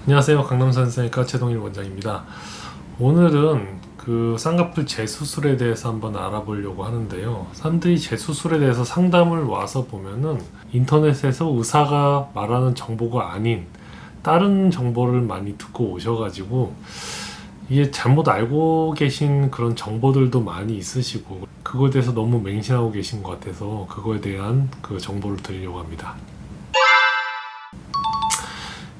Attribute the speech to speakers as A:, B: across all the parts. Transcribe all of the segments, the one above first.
A: 안녕하세요. 강남산성의과 최동일 원장입니다. 오늘은 그 쌍꺼풀 재수술에 대해서 한번 알아보려고 하는데요. 사람들이 재수술에 대해서 상담을 와서 보면은 인터넷에서 의사가 말하는 정보가 아닌 다른 정보를 많이 듣고 오셔가지고 이게 잘못 알고 계신 그런 정보들도 많이 있으시고 그거에 대해서 너무 맹신하고 계신 것 같아서 그거에 대한 그 정보를 드리려고 합니다.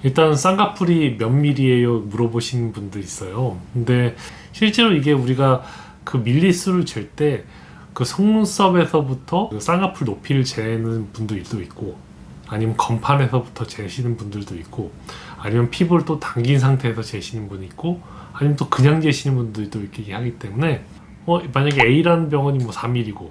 A: 일단 쌍꺼풀이 몇 밀리예요 물어보시는 분들 있어요. 근데 실제로 이게 우리가 그 밀리수를 잴 때 그 속눈썹에서부터 그 쌍꺼풀 높이를 재는 분들도 있고, 아니면 건판에서부터 재시는 분들도 있고, 아니면 피부를 또 당긴 상태에서 재시는 분이 있고, 아니면 또 그냥 재시는 분들도 이렇게 하기 때문에 만약에 A라는 병원이 뭐 4mm고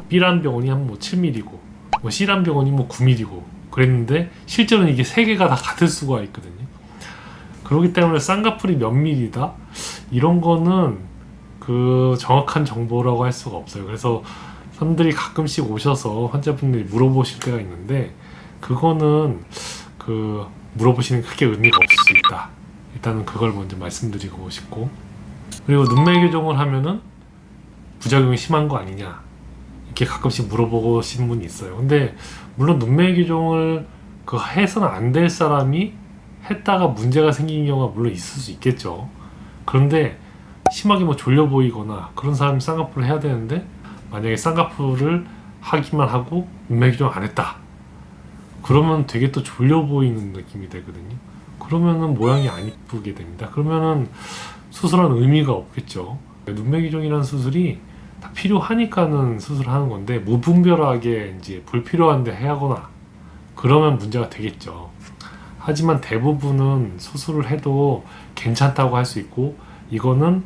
A: B라는 병원이 한 뭐 7mm고 뭐 C라는 병원이 뭐 9mm고 그랬는데 실제로는 이게 세 개가 다 같을 수가 있거든요. 그렇기 때문에 쌍꺼풀이 몇 밀리다 이런 거는 그 정확한 정보라고 할 수가 없어요. 그래서 사람들이 가끔씩 오셔서 환자분들이 물어보실 때가 있는데 그거는 그 물어보시는 크게 의미가 없을 수 있다. 일단은 그걸 먼저 말씀드리고 싶고, 그리고 눈매 교정을 하면은 부작용이 심한 거 아니냐 이렇게 가끔씩 물어보시는 분이 있어요. 근데 물론 눈매 교정을 그 해서는 안 될 사람이 했다가 문제가 생긴 경우가 물론 있을 수 있겠죠. 그런데 심하게 뭐 졸려 보이거나 그런 사람이 쌍꺼풀을 해야 되는데 만약에 쌍꺼풀을 하기만 하고 눈매 교정 안 했다 그러면 되게 또 졸려 보이는 느낌이 되거든요. 그러면은 모양이 안 이쁘게 됩니다. 그러면은 수술한 의미가 없겠죠. 눈매 교정이라는 수술이 다 필요하니까는 수술하는 건데 무분별하게 이제 불필요한데 해하거나 그러면 문제가 되겠죠. 하지만 대부분은 수술을 해도 괜찮다고 할 수 있고, 이거는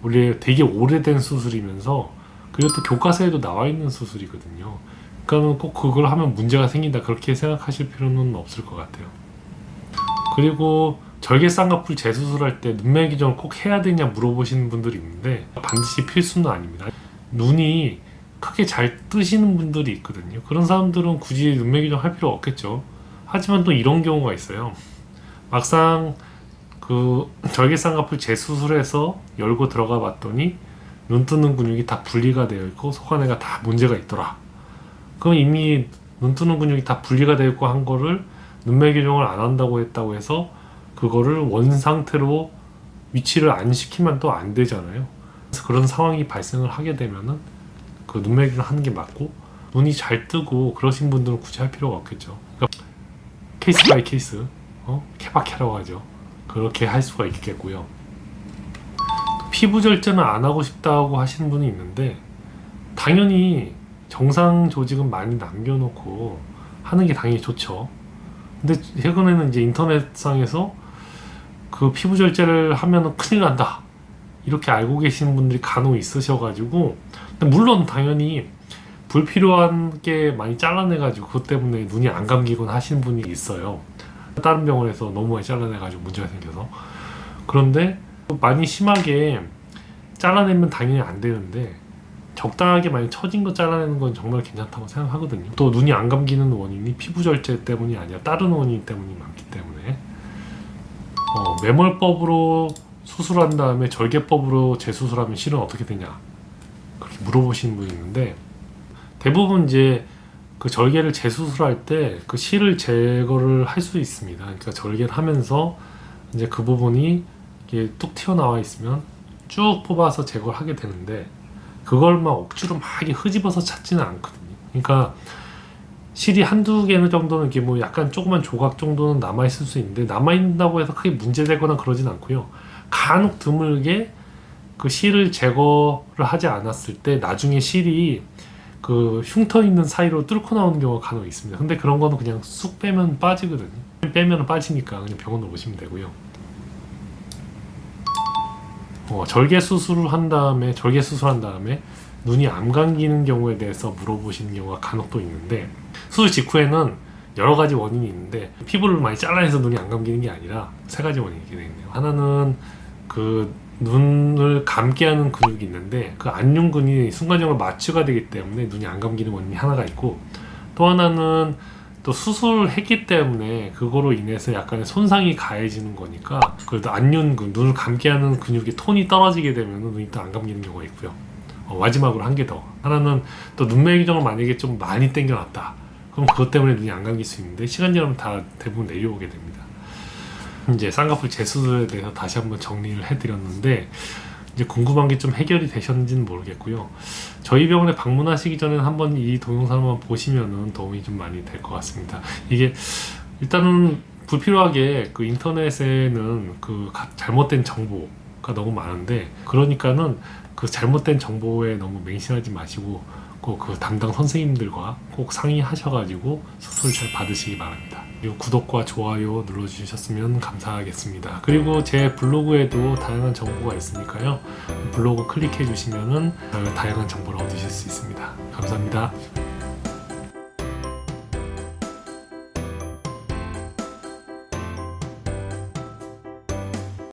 A: 우리 되게 오래된 수술이면서 그리고 또 교과서에도 나와 있는 수술이거든요. 그러니까 꼭 그걸 하면 문제가 생긴다 그렇게 생각하실 필요는 없을 것 같아요. 그리고 절개 쌍꺼풀 재수술할 때 눈매 교정을 꼭 해야 되냐 물어보시는 분들이 있는데 반드시 필수는 아닙니다. 눈이 크게 잘 뜨시는 분들이 있거든요. 그런 사람들은 굳이 눈매 교정 할 필요 없겠죠. 하지만 또 이런 경우가 있어요. 막상 그 절개 쌍꺼풀 재수술해서 열고 들어가 봤더니 눈 뜨는 근육이 다 분리가 되어 있고 속안에가 다 문제가 있더라. 그럼 이미 눈 뜨는 근육이 다 분리가 되어 있고 한 거를 눈매 교정을 안 한다고 했다고 해서 그거를 원 상태로 위치를 안 시키면 또 안 되잖아요. 그래서 그런 상황이 발생을 하게 되면은 그 눈매 교정을 하는 게 맞고, 눈이 잘 뜨고 그러신 분들은 굳이 할 필요가 없겠죠. 그러니까 케이스 바이 케이스, 케바케라고 하죠. 그렇게 할 수가 있겠고요. 피부 절제는 안 하고 싶다고 하시는 분이 있는데 당연히 정상 조직은 많이 남겨놓고 하는 게 당연히 좋죠. 근데 최근에는 이제 인터넷상에서 그 피부 절제를 하면 큰일 난다 이렇게 알고 계시는 분들이 간혹 있으셔가지고, 물론 당연히 불필요한 게 많이 잘라내가지고 그것 때문에 눈이 안 감기곤 하시는 분이 있어요. 다른 병원에서 너무 많이 잘라내가지고 문제가 생겨서. 그런데 많이 심하게 잘라내면 당연히 안 되는데 적당하게 많이 처진 거 잘라내는 건 정말 괜찮다고 생각하거든요. 또 눈이 안 감기는 원인이 피부 절제 때문이 아니라 다른 원인 때문이 많기 때문에 매몰법으로 수술한 다음에 절개법으로 재수술하면 실은 어떻게 되냐 그렇게 물어보시는 분이 있는데, 대부분 이제 그 절개를 재수술할 때 그 실을 제거를 할 수 있습니다. 그러니까 절개를 하면서 이제 그 부분이 이게 뚝 튀어나와 있으면 쭉 뽑아서 제거를 하게 되는데 그걸 막 억지로 막 흐집어서 찾지는 않거든요. 그러니까 실이 한두 개 정도는 이렇게 뭐 약간 조그만 조각 정도는 남아있을 수 있는데 남아있다고 해서 크게 문제되거나 그러진 않고요. 간혹 드물게 그 실을 제거를 하지 않았을 때 나중에 실이 그 흉터 있는 사이로 뚫고 나오는 경우가 간혹 있습니다. 근데 그런 거는 그냥 쑥 빼면 빠지거든요. 빼면 빠지니까 그냥 병원으로 오시면 되고요. 절개 수술한 다음에 눈이 안 감기는 경우에 대해서 물어보시는 경우가 간혹 또 있는데, 수술 직후에는 여러 가지 원인이 있는데 피부를 많이 잘라내서 눈이 안 감기는 게 아니라 세 가지 원인이 있겠네요. 하나는 그 눈을 감게 하는 근육이 있는데 그 안륜근이 순간적으로 마취가 되기 때문에 눈이 안 감기는 원인이 하나가 있고, 또 하나는 또 수술을 했기 때문에 그거로 인해서 약간의 손상이 가해지는 거니까 그래도 안윤근, 눈을 감게 하는 근육의 톤이 떨어지게 되면 눈이 또 안 감기는 경우가 있고요. 마지막으로 한 개 더. 하나는 또 눈매 교정을 만약에 좀 많이 당겨놨다. 그럼 그것 때문에 눈이 안 감길 수 있는데 시간 지나면 다 대부분 내려오게 됩니다. 이제 쌍꺼풀 재수술에 대해서 다시 한번 정리를 해드렸는데 이제 궁금한 게 좀 해결이 되셨는지는 모르겠고요. 저희 병원에 방문하시기 전에는 한번 이 동영상만 보시면은 도움이 좀 많이 될 것 같습니다. 이게 일단은 불필요하게 그 인터넷에는 그 잘못된 정보가 너무 많은데 그러니까는 그 잘못된 정보에 너무 맹신하지 마시고 꼭 그 담당 선생님들과 꼭 상의하셔가지고 수술 잘 받으시기 바랍니다. 그리고 구독과 좋아요 눌러주셨으면 감사하겠습니다. 그리고 제 블로그에도 다양한 정보가 있으니까요. 블로그 클릭해 주시면은 다양한 정보를 얻으실 수 있습니다. 감사합니다.